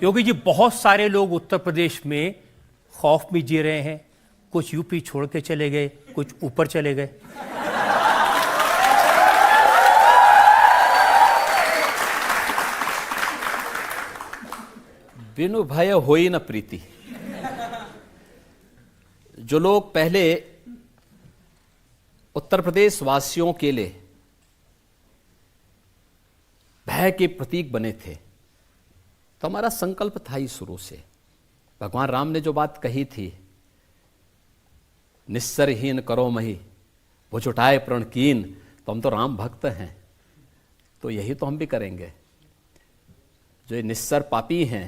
योगी जी, बहुत सारे लोग उत्तर प्रदेश में खौफ में जी रहे हैं। कुछ यूपी छोड़ के चले गए, कुछ ऊपर चले गए। बिनु भय होई न प्रीति। जो लोग पहले उत्तर प्रदेश वासियों के लिए भय के प्रतीक बने थे, तो हमारा संकल्प था ही शुरू से। भगवान राम ने जो बात कही थी, निस्सरहीन करो मही वो जुटाए प्रण कीन, तो हम तो राम भक्त हैं, तो यही तो हम भी करेंगे। जो ये निस्सर पापी हैं,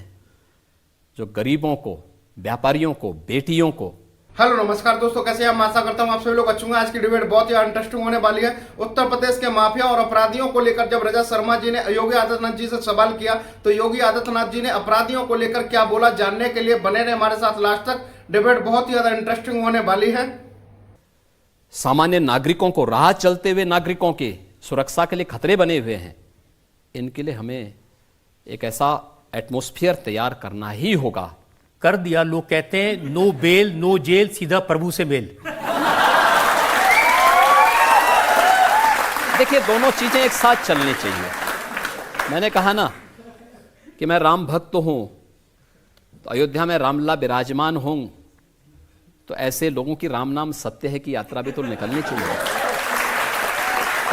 जो गरीबों को, व्यापारियों को, बेटियों को। हेलो नमस्कार दोस्तों, कैसे हैं? मैं आशा करता हूं आप सभी लोग अच्छे होंगे। आज की डिबेट बहुत ही इंटरेस्टिंग होने वाली है। उत्तर प्रदेश के माफिया और अपराधियों को लेकर जब रजत शर्मा जी ने योगी आदित्यनाथ जी से सवाल किया, तो योगी आदित्यनाथ जी ने अपराधियों को लेकर क्या बोला, जानने के लिए बने रहे हमारे साथ लास्ट तक। डिबेट बहुत ही ज्यादा इंटरेस्टिंग होने वाली है। सामान्य नागरिकों को, राह चलते हुए नागरिकों की सुरक्षा के लिए खतरे बने हुए हैं। इनके लिए हमें एक ऐसा एटमॉस्फेयर तैयार करना ही होगा। कर दिया। लोग कहते हैं नो बेल नो जेल, सीधा प्रभु से मेल। देखिए, दोनों चीजें एक साथ चलनी चाहिए। मैंने कहा ना कि मैं राम भक्त हूं, तो अयोध्या में रामलला विराजमान हूं, तो ऐसे लोगों की राम नाम सत्य है की यात्रा भी तो निकलनी चाहिए।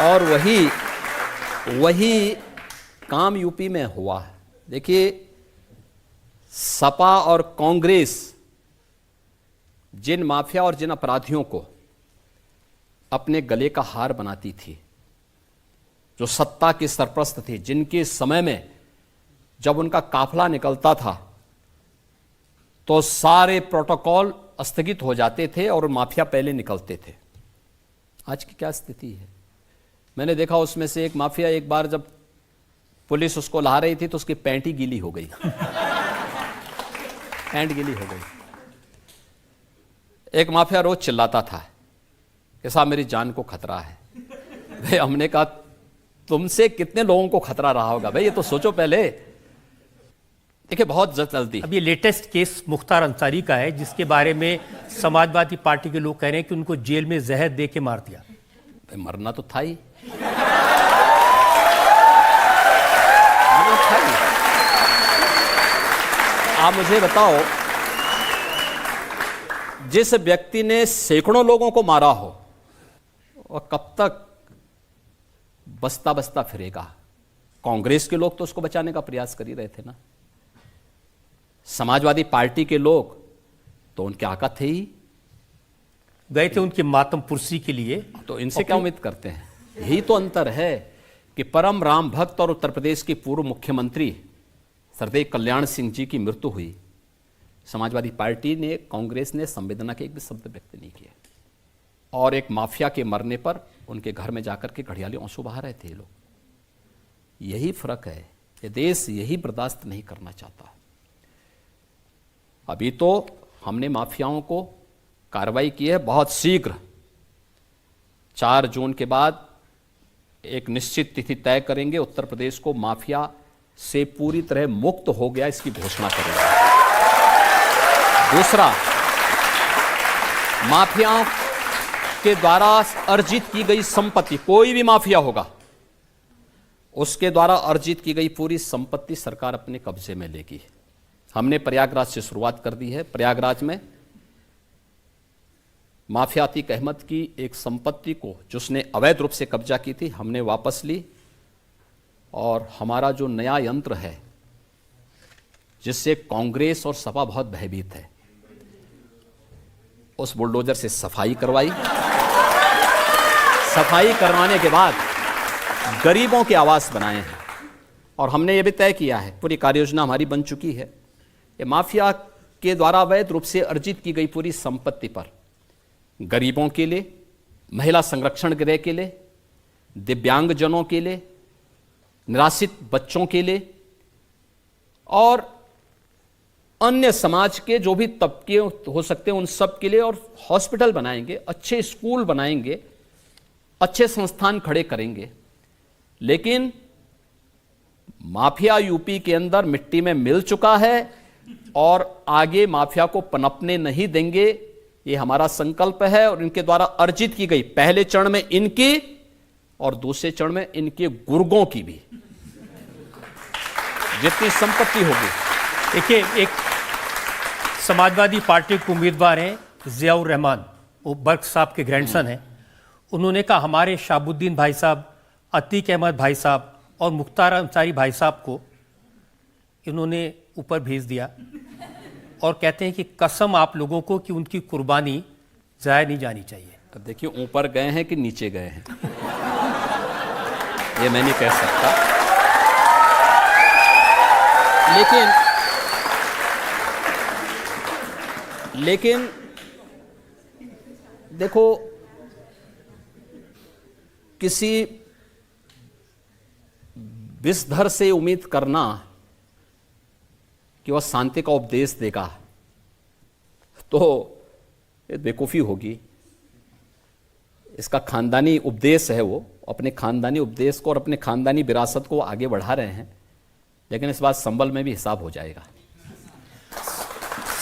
और वही काम यूपी में हुआ है। देखिए, सपा और कांग्रेस जिन माफिया और जिन अपराधियों को अपने गले का हार बनाती थी, जो सत्ता के सरप्रस्त थे, जिनके समय में जब उनका काफिला निकलता था तो सारे प्रोटोकॉल स्थगित हो जाते थे और माफिया पहले निकलते थे। आज की क्या स्थिति है? मैंने देखा उसमें से एक माफिया, एक बार जब पुलिस उसको ला रही थी तो उसकी पैंट ही गीली हो गई। पैंट गीली हो गई। एक माफिया रोज चिल्लाता था कि साहब मेरी जान को खतरा है। भाई, हमने कहा तुमसे कितने लोगों को खतरा रहा होगा भाई, ये तो सोचो पहले। देखिए, बहुत जल्दी अब ये लेटेस्ट केस मुख्तार अंसारी का है, जिसके बारे में समाजवादी पार्टी के लोग कह रहे हैं कि उनको जेल में जहर दे के मार दिया। भाई, मरना तो था ही। आप मुझे बताओ, जिस व्यक्ति ने सैकड़ों लोगों को मारा हो, वह कब तक बसता बसता फिरेगा? कांग्रेस के लोग तो उसको बचाने का प्रयास कर ही रहे थे ना। समाजवादी पार्टी के लोग तो उनके आका थे ही, गए थे उनकी मातम पुरसी के लिए। तो इनसे क्या उम्मीद करते हैं? यही तो अंतर है कि परम राम भक्त और उत्तर प्रदेश के पूर्व मुख्यमंत्री सरदेव कल्याण सिंह जी की मृत्यु हुई, समाजवादी पार्टी ने, कांग्रेस ने संवेदना के एक भी शब्द व्यक्त नहीं किए। और एक माफिया के मरने पर उनके घर में जाकर के घड़ियाली आंसू बहा रहे थे ये लोग। यही फर्क है। ये देश यही बर्दाश्त नहीं करना चाहता। अभी तो हमने माफियाओं को कार्रवाई की है। बहुत शीघ्र 4 जून के बाद एक निश्चित तिथि तय करेंगे। उत्तर प्रदेश को माफिया से पूरी तरह मुक्त हो गया, इसकी घोषणा करेंगे। दूसरा, माफियाओं के द्वारा अर्जित की गई संपत्ति, कोई भी माफिया होगा उसके द्वारा अर्जित की गई पूरी संपत्ति सरकार अपने कब्जे में लेगी। हमने प्रयागराज से शुरुआत कर दी है। प्रयागराज में माफिया अतीक अहमद की एक संपत्ति को, जिसने अवैध रूप से कब्जा की थी, हमने वापस ली। और हमारा जो नया यंत्र है, जिससे कांग्रेस और सपा बहुत भयभीत है, उस बुलडोजर से सफाई करवाई। सफाई करवाने के बाद गरीबों के आवास बनाए हैं। और हमने ये भी तय किया है, पूरी कार्ययोजना हमारी बन चुकी है, ये माफिया के द्वारा अवैध रूप से अर्जित की गई पूरी संपत्ति पर गरीबों के लिए, महिला संरक्षण गृह के लिए, दिव्यांगजनों के लिए, निराश्रित बच्चों के लिए और अन्य समाज के जो भी तबके हो सकते हैं उन सब के लिए, और हॉस्पिटल बनाएंगे, अच्छे स्कूल बनाएंगे, अच्छे संस्थान खड़े करेंगे। लेकिन माफिया यूपी के अंदर मिट्टी में मिल चुका है और आगे माफिया को पनपने नहीं देंगे, ये हमारा संकल्प है। और इनके द्वारा अर्जित की गई पहले चरण में इनकी और दूसरे चरण में इनके गुर्गों की भी जितनी संपत्ति होगी। देखिए, एक समाजवादी पार्टी के उम्मीदवार हैं जियाउर रहमान, वो बर्क साहब के ग्रैंडसन हैं। उन्होंने कहा हमारे शाहबुद्दीन भाई साहब, अतीक अहमद भाई साहब और मुख्तार अंसारी भाई साहब को इन्होंने ऊपर भेज दिया और कहते हैं कि कसम आप लोगों को कि उनकी कुर्बानी ज़ाया नहीं जानी चाहिए। अब देखिए, ऊपर गए हैं कि नीचे गए हैं ये मैं नहीं कह सकता, लेकिन देखो, किसी विषधर से उम्मीद करना कि वह शांति का उपदेश देगा तो ये बेवकूफ़ी होगी। इसका खानदानी उपदेश है, वो अपने खानदानी उपदेश को और अपने खानदानी विरासत को आगे बढ़ा रहे हैं, लेकिन इस बात संभल में भी हिसाब हो जाएगा।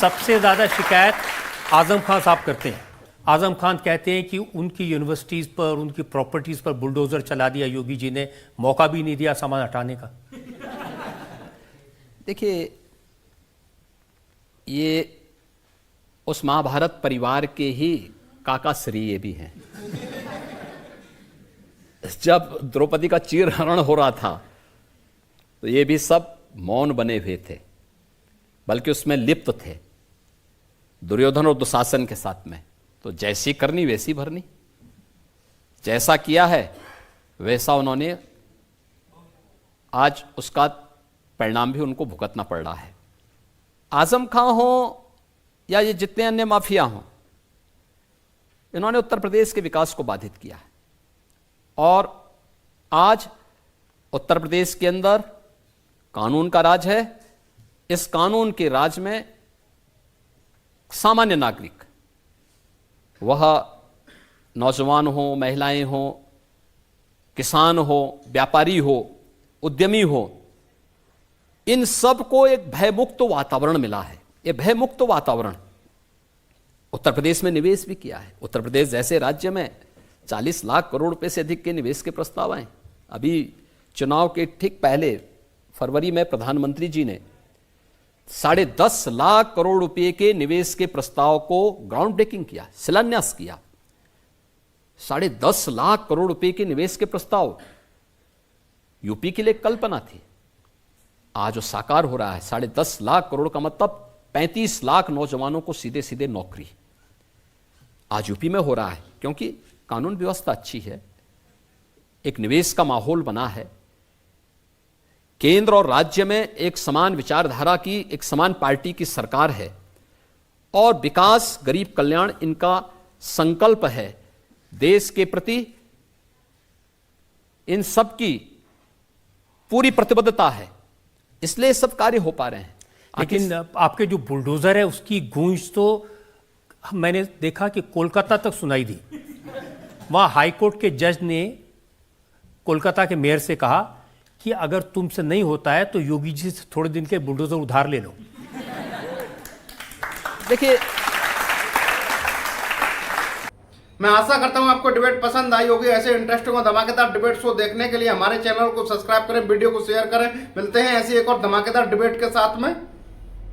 सबसे ज़्यादा शिकायत आज़म खान साहब करते हैं। आज़म खान कहते हैं कि उनकी यूनिवर्सिटीज़ पर, उनकी प्रॉपर्टीज़ पर बुलडोज़र चला दिया योगी जी ने, मौका भी नहीं दिया सामान हटाने का। देखिए, ये उस महाभारत परिवार के ही काका श्री ये भी हैं। जब द्रौपदी का चीरहरण हो रहा था तो ये भी सब मौन बने हुए थे, बल्कि उसमें लिप्त थे दुर्योधन और दुशासन के साथ में। तो जैसी करनी वैसी भरनी, जैसा किया है वैसा उन्होंने, आज उसका परिणाम भी उनको भुगतना पड़ रहा है। आजम खां हो या ये जितने अन्य माफिया हों, इन्होंने उत्तर प्रदेश के विकास को बाधित किया है। और आज उत्तर प्रदेश के अंदर कानून का राज है। इस कानून के राज में सामान्य नागरिक, वह नौजवान हो, महिलाएं हो, किसान हो, व्यापारी हो, उद्यमी हो, इन सब को एक भयमुक्त वातावरण मिला है। यह भयमुक्त वातावरण उत्तर प्रदेश में निवेश भी किया है। उत्तर प्रदेश जैसे राज्य में 40 लाख करोड़ रुपए से अधिक के निवेश के प्रस्ताव आए। अभी चुनाव के ठीक पहले फरवरी में प्रधानमंत्री जी ने 10.5 लाख करोड़ रुपए के निवेश के प्रस्ताव को ग्राउंड ब्रेकिंग किया, शिलान्यास किया। 10.5 लाख करोड़ रुपए के निवेश के प्रस्ताव यूपी के लिए कल्पना थी, आज वो साकार हो रहा है। 10.5 लाख करोड़ का मतलब 35 लाख नौजवानों को सीधे सीधे नौकरी आज यूपी में हो रहा है, क्योंकि कानून व्यवस्था अच्छी है, एक निवेश का माहौल बना है। केंद्र और राज्य में एक समान विचारधारा की, एक समान पार्टी की सरकार है और विकास, गरीब कल्याण इनका संकल्प है। देश के प्रति इन सब की पूरी प्रतिबद्धता है, इसलिए सब कार्य हो पा रहे हैं। लेकिन आपके जो बुलडोजर है उसकी गूंज तो मैंने देखा कि कोलकाता तक सुनाई दी। वहां हाईकोर्ट के जज ने कोलकाता के मेयर से कहा कि अगर तुमसे नहीं होता है तो योगी जी से थोड़े दिन के बुलडोजर उधार ले लो। देखिए, मैं आशा करता हूं आपको डिबेट पसंद आई होगी। ऐसे इंटरेस्टिंग और धमाकेदार डिबेट शो देखने के लिए हमारे चैनल को सब्सक्राइब करें, वीडियो को शेयर करें। मिलते हैं ऐसी एक और धमाकेदार डिबेट के साथ में।